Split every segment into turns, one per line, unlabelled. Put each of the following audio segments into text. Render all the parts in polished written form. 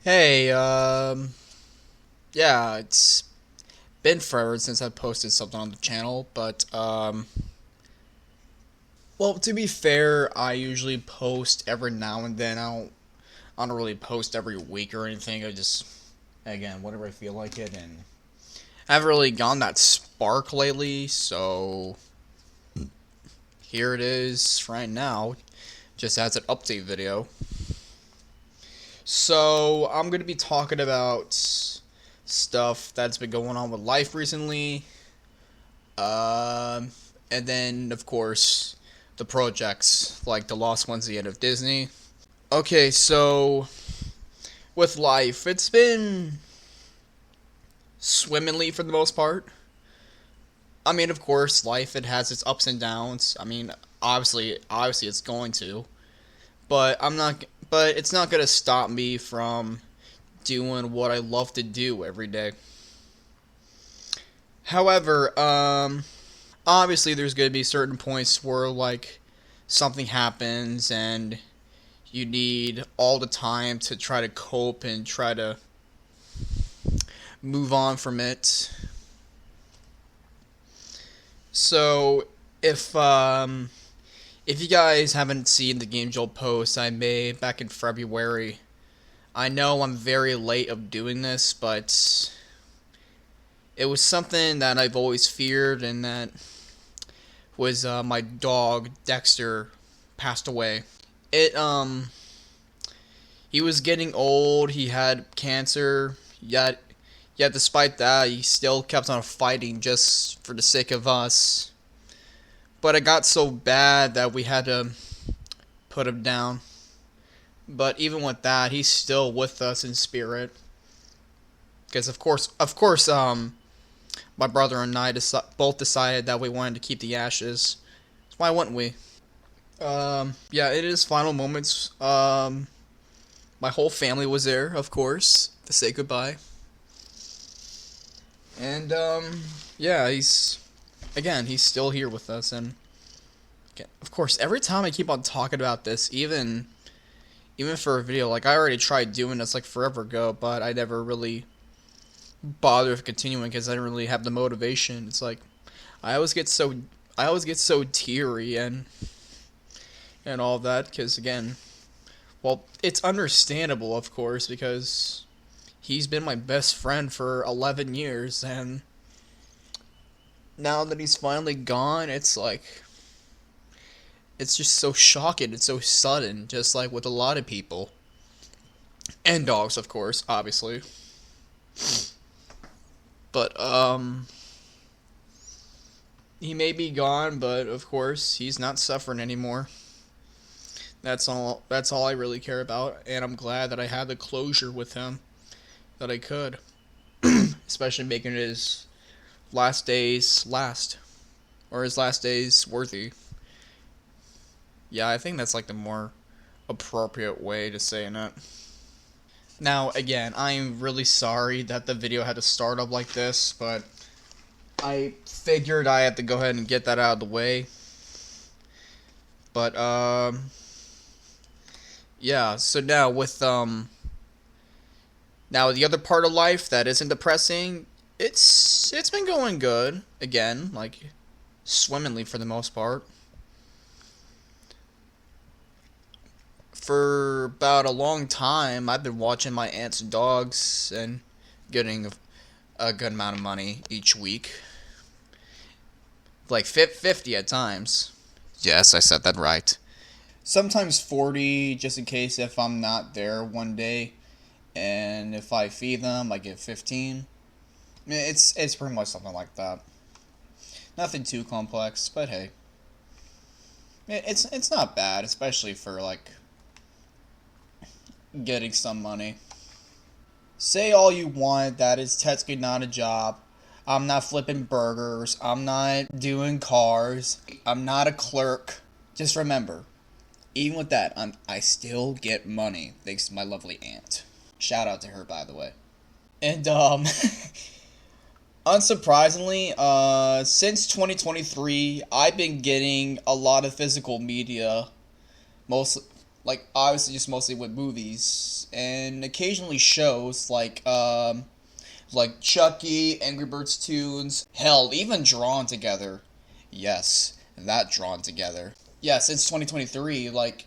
Hey, yeah, it's been forever since I posted something on the channel, but, well, to be fair, I usually post every now and then. I don't really post every week or anything. I just, again, whenever I feel like it, and I haven't really gone that spark lately, so here it is right now, just as an update video. So, I'm going to be talking about stuff that's been going on with life recently. Um, and then, of course, the projects like The Lost Ones, the end of Disney. Okay, so with life, it's been swimmingly for the most part. I mean, of course, life it has its ups and downs. I mean, obviously, it's going to, but I'm not. But it's not gonna stop me from doing what I love to do every day. However, obviously there's going to be certain points where like something happens and you need all the time to try to cope and try to move on from it. So if you guys haven't seen the Game Jolt post I made back in February, I know I'm very late of doing this, but it was something that I've always feared, and that was my dog Dexter passed away. It he was getting old. He had cancer. Yet despite that, he still kept on fighting just for the sake of us. But it got so bad that we had to put him down. But even with that, he's still with us in spirit. Because of course, my brother and I both decided that we wanted to keep the ashes. So why wouldn't we? Yeah, it is final moments. My whole family was there, of course, to say goodbye. And yeah, he's still here with us, and again, of course, every time I keep on talking about this, even for a video, like I already tried doing this like forever ago, but I never really bothered with continuing because I didn't really have the motivation. It's like I always get so I always get so teary and all that because again, well, it's understandable, of course, because he's been my best friend for 11 years, and now that he's finally gone, it's like it's just so shocking. It's so sudden, just like with a lot of people and dogs, of course, obviously. But he may be gone, but of course, he's not suffering anymore. That's all I really care about, and I'm glad that I had the closure with him that I could, especially making his last days last, or his last days worthy. Yeah, I think that's like the more appropriate way to saying it. Now, again, I'm really sorry that the video had to start up like this, but I figured I had to go ahead and get that out of the way. But yeah. So now the other part of life that isn't depressing, it's been going good again, like swimmingly for the most part. For about a long time, I've been watching my aunt's dogs and getting a good amount of money each week, like 50 at times. Yes, I said that right. Sometimes 40, just in case if I'm not there one day, and if I feed them, I get 15. I mean, it's pretty much something like that. Nothing too complex, but hey, it's not bad, especially for like getting some money. Say all you want that is technically not a job. I'm not flipping burgers. I'm not doing cars. I'm not a clerk. Just remember, even with that, I still get money thanks to my lovely aunt. Shout out to her, by the way. And unsurprisingly, since 2023, I've been getting a lot of physical media. Most like obviously just mostly with movies and occasionally shows like Chucky, Angry Birds tunes, hell, even Drawn Together. Yes, that Drawn Together. Yeah, since 2023, like,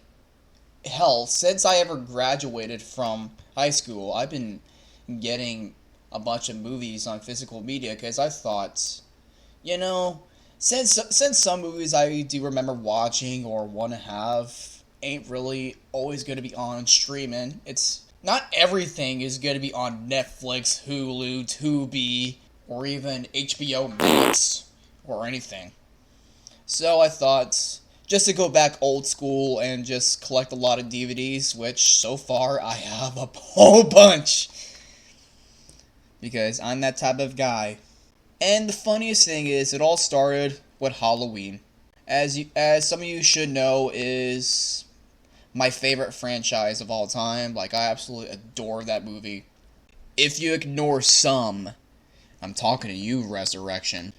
hell, since I ever graduated from high school, I've been getting a bunch of movies on physical media because I thought, you know, since some movies I do remember watching or want to have ain't really always going to be on streaming. It's not everything is going to be on Netflix, Hulu, Tubi, or even HBO Max or anything. So I thought just to go back old school and just collect a lot of DVDs, which so far I have a whole bunch because I'm that type of guy. And the funniest thing is, it all started with Halloween. As some of you should know, is my favorite franchise of all time. Like, I absolutely adore that movie. If you ignore some, I'm talking to you, Resurrection.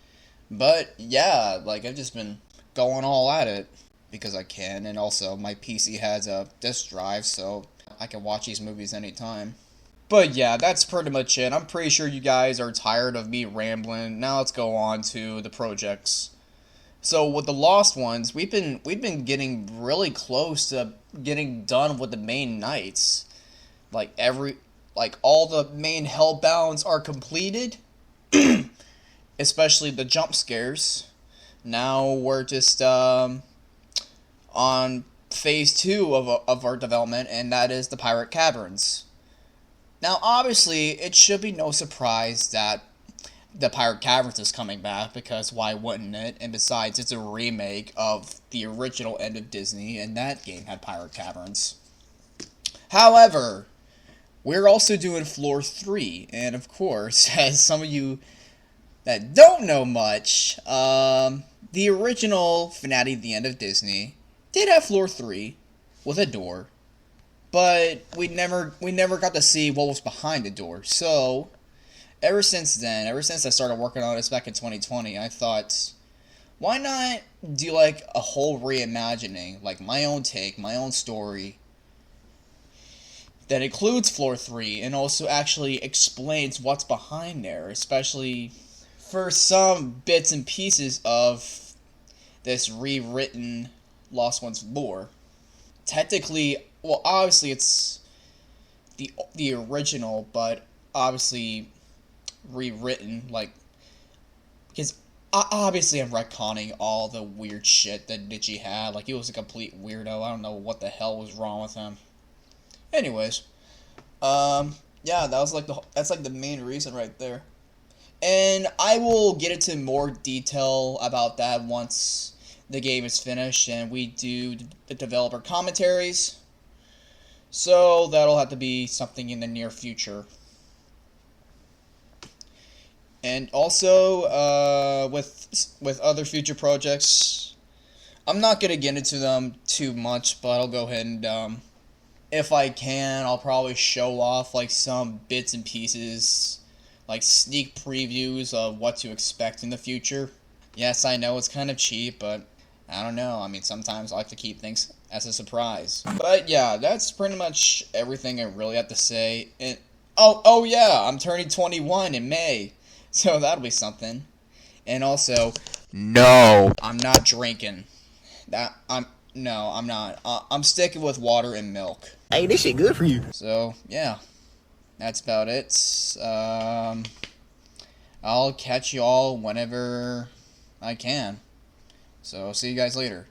But yeah, like, I've just been going all at it because I can, and also my PC has a disk drive, so I can watch these movies anytime. But yeah, that's pretty much it. I'm pretty sure you guys are tired of me rambling. Now let's go on to the projects. So with the Lost Ones, we've been getting really close to getting done with the main nights. Like all the main Hellbounds are completed, especially the jump scares. Now we're just on phase 2 of our development, and that is the Pirate Caverns. Now, obviously, it should be no surprise that the Pirate Caverns is coming back, because why wouldn't it? And besides, it's a remake of the original End of Disney, and that game had Pirate Caverns. However, we're also doing Floor 3, and of course, as some of you that don't know much, the original finale, The End of Disney, did have Floor 3 with a door, but we never got to see what was behind the door. So ever since I started working on this back in 2020, I thought, why not do like a whole reimagining, like my own take, my own story, that includes Floor 3 and also actually explains what's behind there, especially for some bits and pieces of this rewritten Lost Ones lore. Technically, well, obviously it's the original, but obviously rewritten, like, because obviously I'm retconning all the weird shit that Nietzsche had. Like, he was a complete weirdo. I don't know what the hell was wrong with him. Anyways, yeah, that's like the main reason right there. And I will get into more detail about that once the game is finished and we do the developer commentaries. So that'll have to be something in the near future. And also, with other future projects, I'm not gonna get into them too much, but I'll go ahead and if I can, I'll probably show off like some bits and pieces, like sneak previews of what to expect in the future. Yes, I know it's kind of cheap, but I don't know. I mean, sometimes I like to keep things as a surprise. But yeah, that's pretty much everything I really have to say. And oh yeah, I'm turning 21 in May, so that'll be something. And also, no, I'm not drinking. I'm not. I'm sticking with water and milk.
Hey, this shit good for you.
So yeah, that's about it. I'll catch you all whenever I can. So see you guys later.